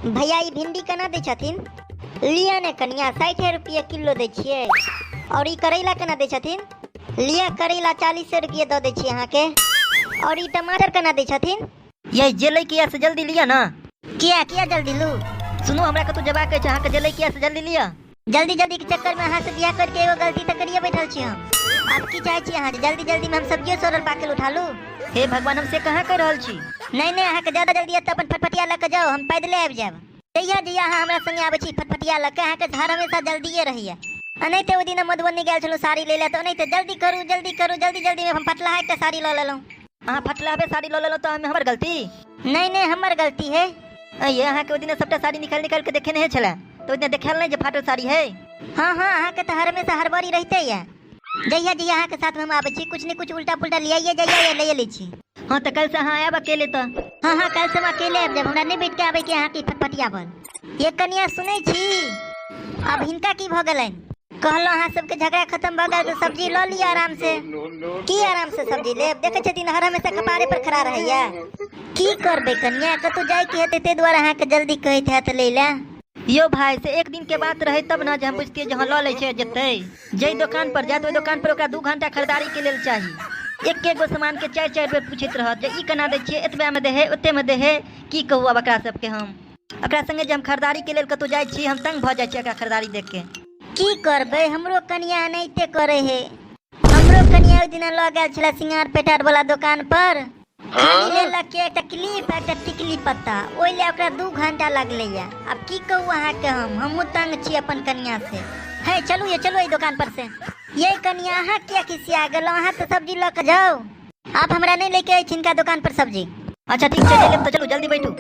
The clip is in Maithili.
भैया ई भिंडी केना दे छथिन? लिया ने कनिया 60 रुपये किलो दे छियै। और ई करैला केना दे छथिन? लिया करैला 40 रुपये दे दे छियै अहाँ के। और ई टमाटर केना दे छथिन? ये जेलै किया से जल्दी लिया ना। किया किया जल्दी लू? सुनो हमरा कतौ जबाक छै, अहाँ के जेलै किया से जल्दी लिया। जल्दी जल्दी के चक्कर में अहाँ से बियाह करके एगो गलती त करिए बैठल छी हम। आप की चाहे छी अहाँ जल्दी जल्दी में हम सब्जियो सोरल पाकल उठा लू? हे भगवान, हम से कहाँ कर रहल छी। नहीं नहीं अहाँ के ज्यादा जल्दी है त अपन फटफटिया ल के जाओ, हम पैदले आबि जाब। जइया जइया अहाँ हमरा संगे आबै छी फटफटिया ल के, अहाँ के हर हमेशा जल्दीए रहिए। नहीं तो ओ दिन मधुबनी गेल छलौ साड़ी ले ले, तो नहीं तो जल्दी करू जल्दी में हम फटला एकटा साड़ी ल लेलौ। अहाँ फटलाबे साड़ी ल लेलौ त हमर गलती? नहीं नहीं हमर गलती है। ये अहाँ के ओ दिन सबटा साड़ी निकाल निकाल के देखे नहीं छला, तो ओ दिन देखाल नहीं जे फाटल साड़ी है। हाँ हाँ अहाँ के तो हर हमेशा हड़बड़ी रहते है। जइया जइया अहाँ के साथ में हम आबै छी, कुछ न कुछ उल्टा पुल्टा लियाइए जइया ले ले छी। हाँ तो कल से अहाँ आब अकेले तो? हाँ हाँ कल से हम अकेले आब जाब, हमरा नहीं बैठ के आबै के अहाँ की फटफटिया पर। ये कनिया सुनै छी, अब हिनका की भ गेलैन? कहलो अहाँ सबके झगड़ा खत्म भ गेल तो सब्जी ल लिया आराम से। की आराम से सब्जी लेब? देखे छथिन हर हमेशा कपारे पर खड़ा रहैया। की करबे कनिया, कतौ जाय के हेतै ते द्वारा अहाँ के जल्दी कहैत हैत ले ले। यो भाई से एक दिन के बात रहे तब ना जे हम बुझतिए जहाँ ल ले छै जते। जई दुकान पर जात ओई दुकान पर ओकरा 2 घंटा खरीदारी के लेल चाही। एक गो सामान के 4 बेर पूछैत रहत जे ई केना दै छियै, एतबे में दे है ओते में दे है। की कहू अब एकरा सबके हम एकरा संगे जे हम खरीदारी के लेल कतौ जाय छी, हम तंग भ जाय छी एकरा खरीदारी देख के। की करबे, हमरो कनिया एनाहिते करे है। हमरो कनिया ओइ दिन ल गेल छला सिंगार पेटार वाला दुकान पर, खाली लेलक के एकटा क्लिप एकटा टिकली पत्ता, ओइ ले ओकरा 2 घंटा लगलैया। अब की कहू अहाँ के हमहू तंग छी अपन कनिया से। है चलू ये चलो ई दुकान पर से। ये कनिया अहाँ किया खिसिया गेलो? अहाँ तो सब्जी ल के जाओ, आप हमरा नहीं लेके आई छिनका दुकान पर सब्जी। अच्छा ठीक है, ले लेब तो चलू जल्दी बैठू।